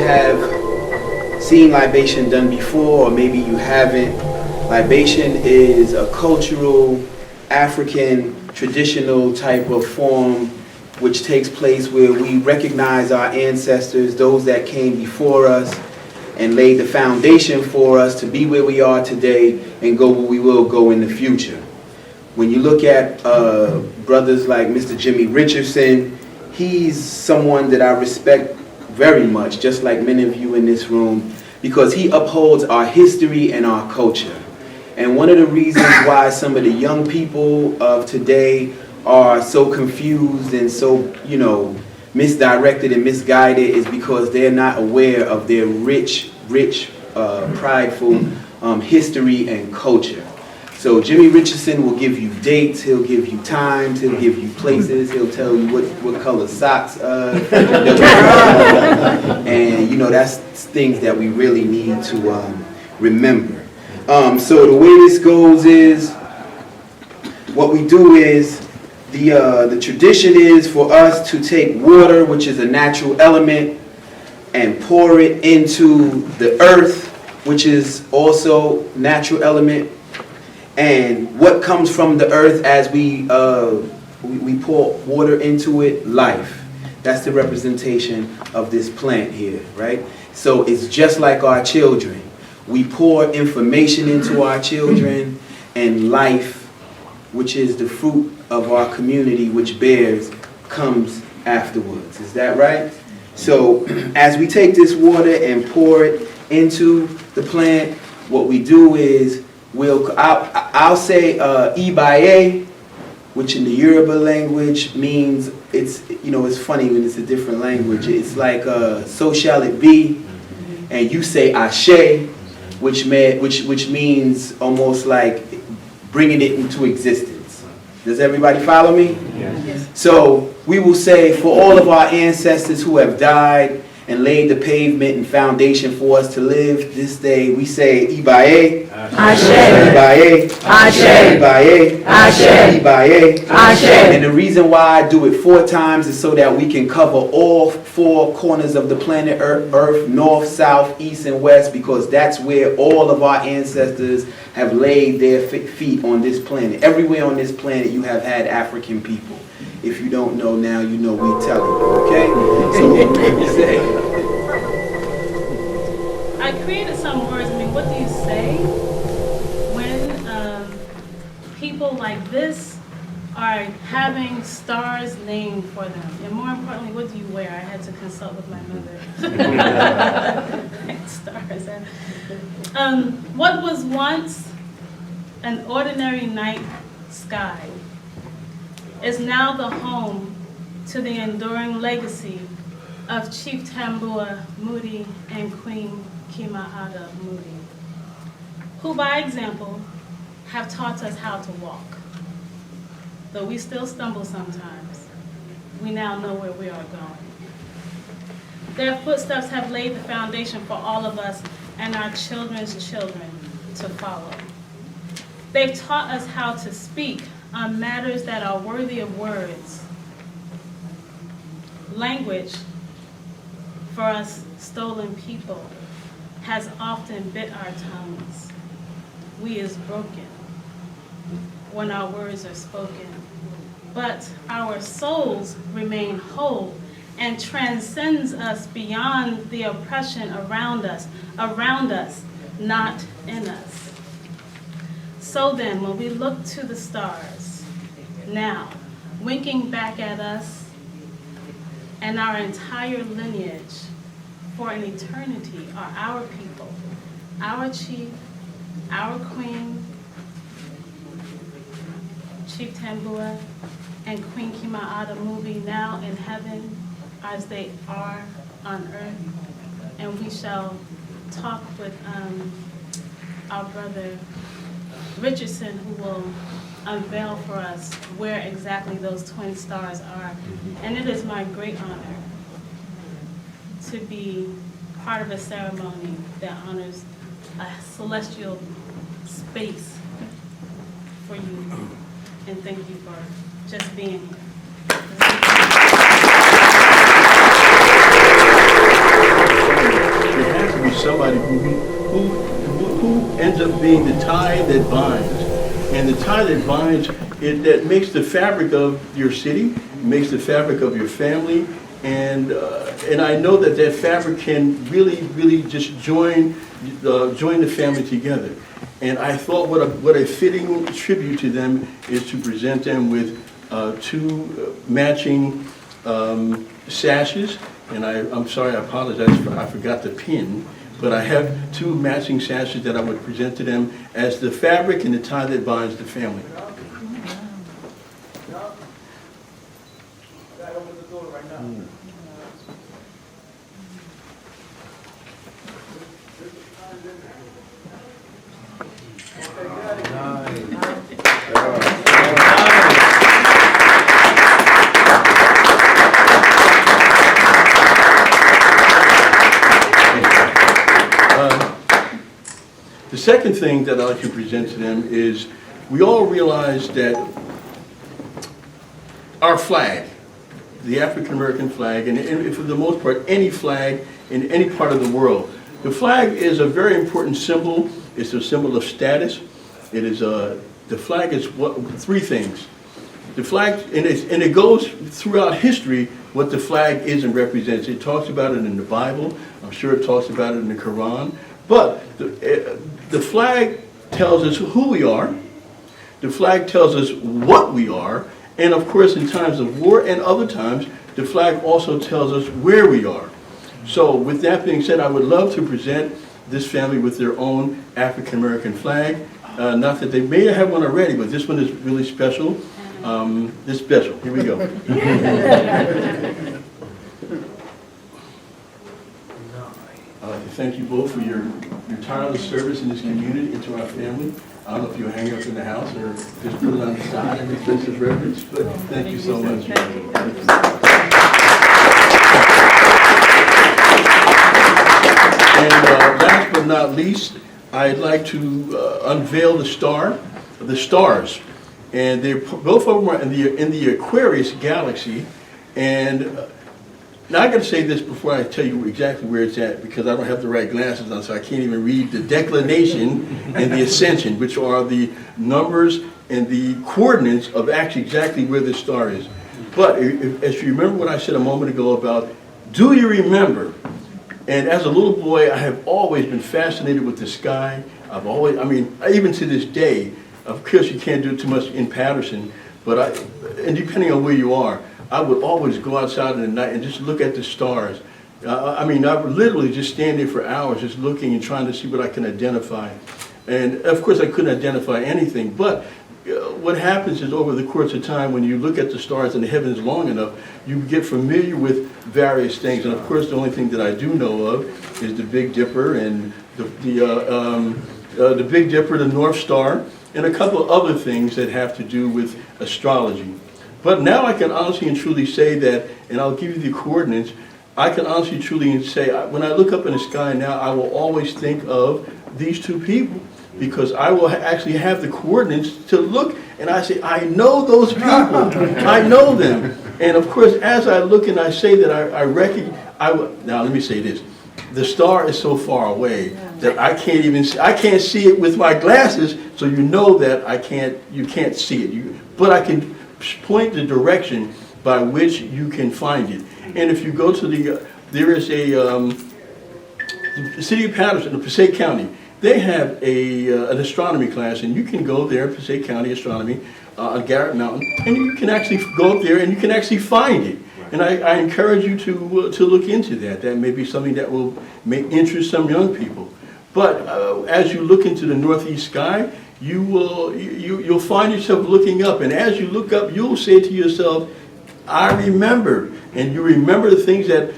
have seen libation done before, or maybe you haven't. Libation is a cultural, African, traditional type of form which takes place where we recognize our ancestors, those that came before us, and laid the foundation for us to be where we are today and go where we will go in the future. When you look at brothers like Mr. Jimmy Richardson, he's someone that I respect very much, just like many of you in this room, because he upholds our history and our culture. And one of the reasons why some of the young people of today are so confused and so, misdirected and misguided is because they're not aware of their rich, prideful history and culture. So Jimmy Richardson will give you dates, he'll give you times, he'll give you places, he'll tell you what color socks and that's things that we really need to remember. So the way this goes is, what we do is, the tradition is for us to take water, which is a natural element, and pour it into the earth, which is also natural element. And what comes from the earth as we pour water into it? Life. That's the representation of this plant here, right? So it's just like our children. We pour information into our children, and life, which is the fruit of our community, which bears, comes afterwards. Is that right? So as we take this water and pour it into the plant, what we do is I'll say Ibaye, which in the Yoruba language means it's funny when it's a different language. It's like so shall it be, and you say Ashe, which means almost like bringing it into existence. Does everybody follow me? Yes. So we will say, for all of our ancestors who have died and laid the pavement and foundation for us to live this day, we say Ibaye, Ashe, Ibaye, Ashe, Ibaye, Ashe, Ibaye, Ashe. And the reason why I do it 4 times is so that we can cover all 4 corners of the planet Earth, north, south, east, and west, because that's where all of our ancestors have laid their feet on this planet. Everywhere on this planet you have had African people. If you don't know now, you know we tell you, okay? So what do you say? I created some words. What do you say when people like this are having stars named for them? And more importantly, what do you wear? I had to consult with my mother. Stars. What was once an ordinary night sky is now the home to the enduring legacy of Chief Tambua Moody and Queen Kimaada Moody, who by example have taught us how to walk. Though we still stumble sometimes, we now know where we are going. Their footsteps have laid the foundation for all of us and our children's children to follow. They've taught us how to speak on matters that are worthy of words. Language, for us stolen people, has often bit our tongues. We is broken when our words are spoken, but our souls remain whole and transcends us beyond the oppression around us, not in us. So then, when we look to the stars, now, winking back at us and our entire lineage for an eternity are our people, our chief, our queen, Chief Tambua and Queen Kimaada Moody, now in heaven as they are on earth. And we shall talk with our brother Richardson, who will unveil for us where exactly those twin stars are. And it is my great honor to be part of a ceremony that honors a celestial space for you. And thank you for just being here. everybody who ends up being the tie that binds. And the tie that binds, that makes the fabric of your city, makes the fabric of your family, and I know that that fabric can really just join the family together. And I thought what a fitting tribute to them is to present them with two matching sashes. And I'm sorry, I apologize, I forgot the pin. But I have two matching sashes that I would present to them as the fabric and the tie that binds the family. The second thing that I'd like to present to them is we all realize that our flag, the African American flag, and for the most part any flag in any part of the world, the flag is a very important symbol. It's a symbol of status. It is the flag is three things. The flag, and it goes throughout history what the flag is and represents. It talks about it in the Bible. I'm sure it talks about it in the Quran. But the flag tells us who we are. The flag tells us what we are. And of course, in times of war and other times, the flag also tells us where we are. So with that being said, I would love to present this family with their own African American flag. Not that they may have one already, but this one is really special. This special. Here we go. I'd like to thank you both for your tireless service in this community and to our family. I don't know if you'll hang up in the house or just put it on the side and make this as reference, but thank you so much. And last but not least, I'd like to unveil the stars. And both of them are in the Aquarius galaxy. And now I got to say this before I tell you exactly where it's at, because I don't have the right glasses on, so I can't even read the declination and the ascension, which are the numbers and the coordinates of actually exactly where the star is. But as you remember what I said a moment ago about, do you remember? And as a little boy, I have always been fascinated with the sky. Even to this day, of course you can't do it too much in Paterson, but and depending on where you are, I would always go outside in the night and just look at the stars. I would literally just stand there for hours just looking and trying to see what I can identify. And of course I couldn't identify anything, but what happens is over the course of time, when you look at the stars in the heavens long enough, you get familiar with various things. And of course the only thing that I do know of is the Big Dipper and the Big Dipper, the North Star, and a couple of other things that have to do with astrology. But now I can honestly and truly say that, and I'll give you the coordinates, I can honestly truly say, when I look up in the sky now, I will always think of these two people, because I will actually have the coordinates to look, and I say, I know those people, I know them. And of course, as I look and I say that I recognize, now let me say this, the star is so far away that I can't see it with my glasses, so you know that you can't see it. But I can point the direction by which you can find it. And if you go to there is the city of Paterson, the Passaic County, they have an astronomy class, and you can go there, Passaic County Astronomy, on Garrett Mountain, and you can actually go up there and you can actually find it. And I encourage you to look into that. That may be something that will interest some young people. But as you look into the northeast sky, you'll find yourself looking up, and as you look up, you'll say to yourself, I remember. And you remember the things that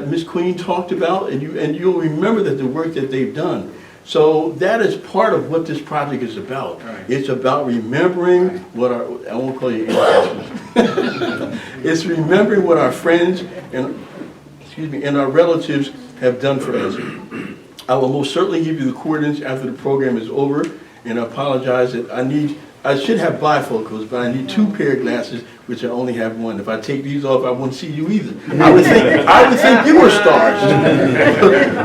Miss Queen talked about, and you'll remember that the work that they've done. So that is part of what this project is about. Right. It's about remembering what I won't call you ancestors. It's remembering what our friends and our relatives have done for us. I will most certainly give you the coordinates after the program is over, and I apologize that I should have bifocals, but I need 2 pair of glasses, which I only have 1. If I take these off, I wouldn't see you either. I would think you were stars.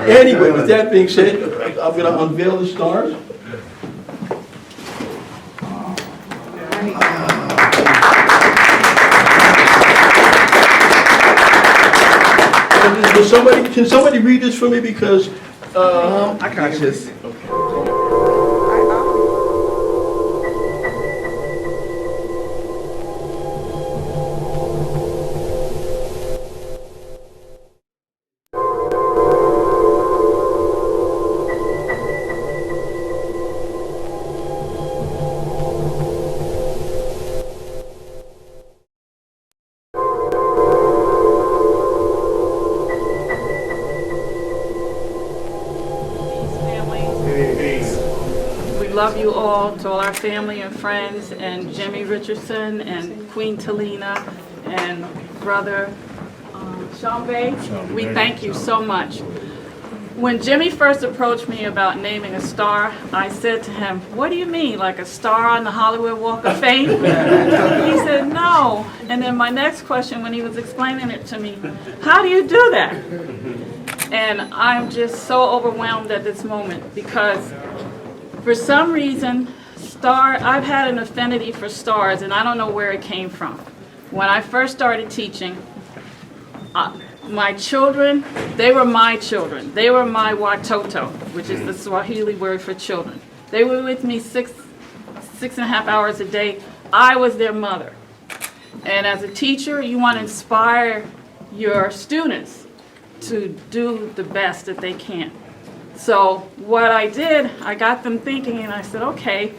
Anyway, with that being said, I'm going to unveil the stars. Can somebody read this for me? Because I got this. We love you all, to all our family and friends, and Jimmy Richardson, and Queen Talina, and Brother Shambe. We thank you so much. When Jimmy first approached me about naming a star, I said to him, "What do you mean, like a star on the Hollywood Walk of Fame?" He said, "No." And then my next question, when he was explaining it to me, "How do you do that?" And I'm just so overwhelmed at this moment because for some reason, I've had an affinity for stars, and I don't know where it came from. When I first started teaching, my children, they were my children. They were my watoto, which is the Swahili word for children. They were with me six and a half hours a day. I was their mother. And as a teacher, you want to inspire your students to do the best that they can. So what I did, I got them thinking, and I said, okay,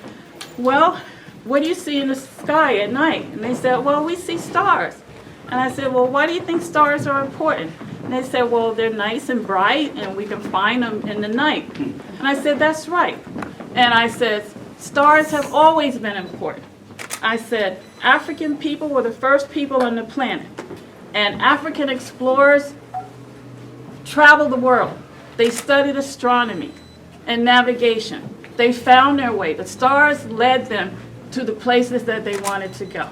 well, what do you see in the sky at night? And they said, well, we see stars. And I said, well, why do you think stars are important? And they said, well, they're nice and bright, and we can find them in the night. And I said, that's right. And I said, stars have always been important. I said, African people were the first people on the planet. And African explorers traveled the world. They studied astronomy and navigation. They found their way. The stars led them to the places that they wanted to go.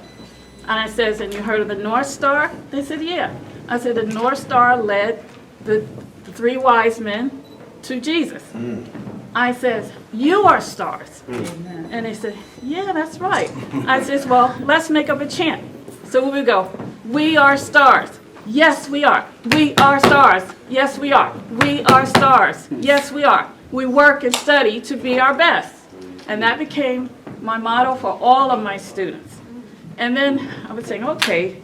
And I said, and you heard of the North Star? They said, yeah. I said, the North Star led the three wise men to Jesus. I said, you are stars. And they said, yeah, that's right. I said, well, let's make up a chant. So we go, we are stars. Yes, we are. We are stars. Yes, we are. We are stars. Yes, we are. We work and study to be our best. And that became my motto for all of my students. And then I was saying, okay,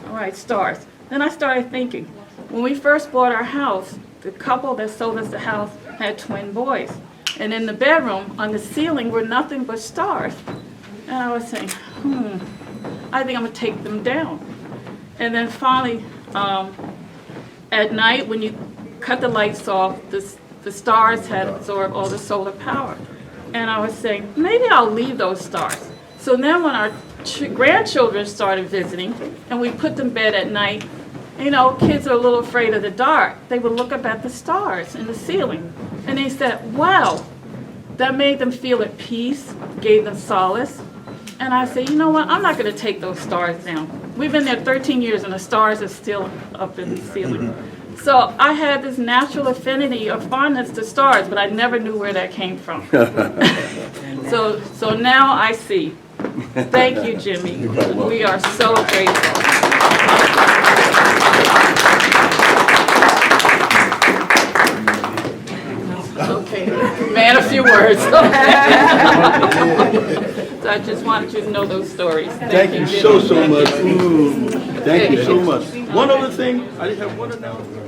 all right, stars. Then I started thinking, when we first bought our house, the couple that sold us the house had twin boys. And in the bedroom, on the ceiling, were nothing but stars. And I was saying, I think I'm going to take them down. And then finally, at night, when you cut the lights off, the stars had absorbed all the solar power. And I was saying, maybe I'll leave those stars. So then when our grandchildren started visiting, and we put them to bed at night, you know, kids are a little afraid of the dark. They would look up at the stars in the ceiling. And they said, wow, that made them feel at peace, gave them solace. And I said, you know what, I'm not going to take those stars down. We've been there 13 years and the stars are still up in the ceiling. So I had this natural affinity or fondness to stars, but I never knew where that came from. So now I see. Thank you, Jimmy. We are so grateful. Okay, man, a few words. So I just wanted you to know those stories. Thank you so much. Thank you so much. One other thing, I just have one announcement.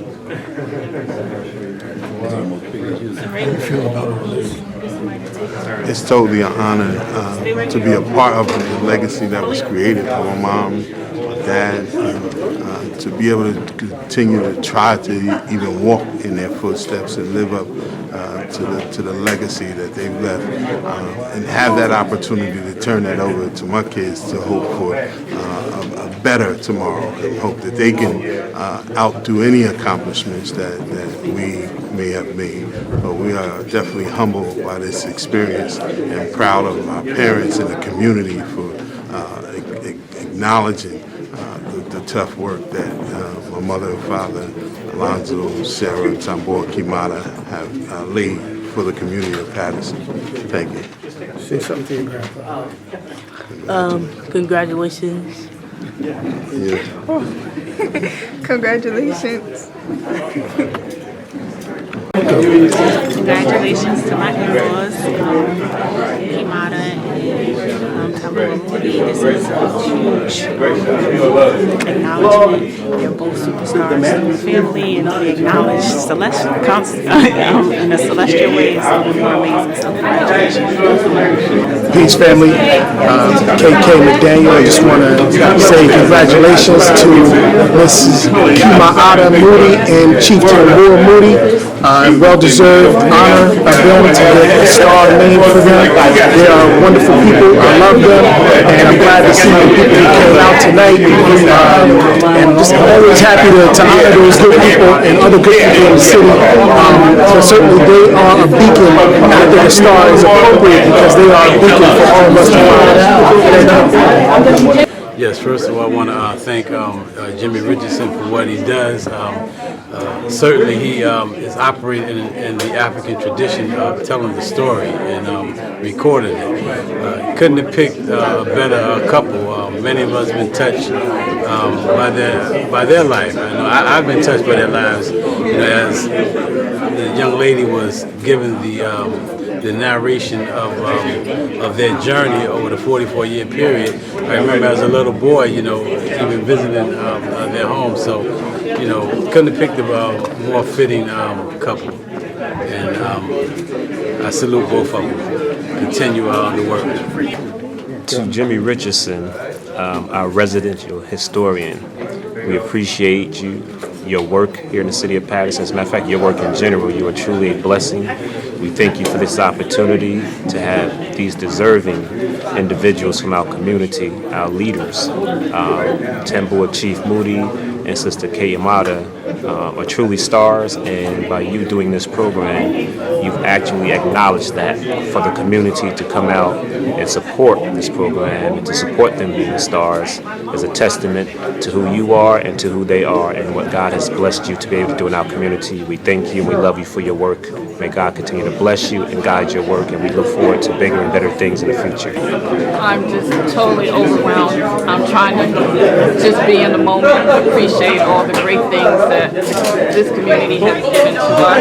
It's totally an honor to be a part of the legacy that was created for my mom, my dad, to be able to continue to try to even walk in their footsteps and live up to the legacy that they've left, and have that opportunity to turn that over to my kids to hope for a better tomorrow and hope that they can outdo any accomplishments that we may have made. But we are definitely humbled by this experience and proud of our parents and the community for acknowledging the tough work that my mother and father, Alonzo, Sarah, Tambua And Kimaada, have laid for the community of Paterson. Thank you. Say something to your grandpa. Congratulations. Yeah. Congratulations. Congratulations to my in-laws, Kimaada and Tambua Moody. This is a huge acknowledgement. They're both superstars in the family, and they acknowledge celestial in a celestial way. So more amazing. So congratulations. Peace, family. KK McDaniel. I just want to say congratulations to Mrs. Kimaada Moody and Chief Tambua Moody. Well-deserved honor of them to get a star named for them. They are wonderful people. I love them, and I'm glad to see the people who came out tonight. And I'm just always happy to honor those good people and other good people in the city. So certainly they are a beacon. I think a star is appropriate because they are a beacon for all of us to follow. Yes, first of all, I want to thank Jimmy Richardson for what he does. Certainly, he is operating in the African tradition of telling the story and recording it. Couldn't have picked a better couple. Many of us have been touched by their life. I know I've been touched by their lives. As the young lady was given the narration of their journey over the 44-year period. I remember as a little boy, even visiting their home. So, couldn't have picked a more fitting couple. And I salute both of them. Continue the work. To Jimmy Richardson, our residential historian, we appreciate your work here in the city of Paterson. As a matter of fact, your work in general, you are truly a blessing. We thank you for this opportunity to have these deserving individuals from our community, our leaders. Tambua Chief Moody and Sister Kimaada are truly stars, and by you doing this program, you've actually acknowledged that for the community to come out and support this program and to support them being the stars is a testament to who you are and to who they are and what God has blessed you to be able to do in our community. We thank you and we love you for your work. May God continue to bless you and guide your work, and we look forward to bigger and better things in the future. I'm just totally overwhelmed. I'm trying to just be in the moment, appreciate all the great things that this community has given to us,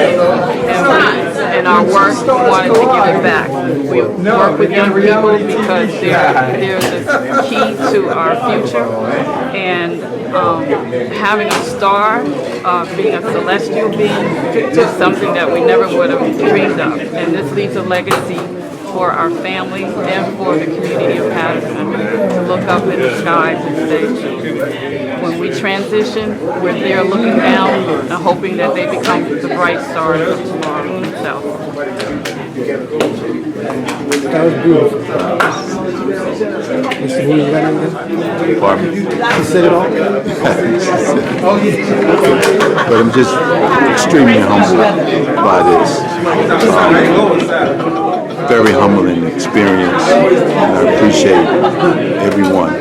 and in our work, we wanted to give it back. We work with young people because they're the key to our future, and having a star, being a celestial being, is something that we never would have dreamed of, and this leaves a legacy for our family and for the community of Paterson to look up in the skies and say, when we transition, we're there looking down and hoping that they become the bright stars of tomorrow themselves. That was beautiful. Mr. Moody, Pardon me? you said it all? But I'm just extremely humbled by this. Very humbling experience, and I appreciate everyone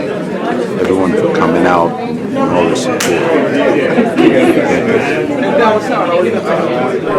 for coming out and all the support. Thank you.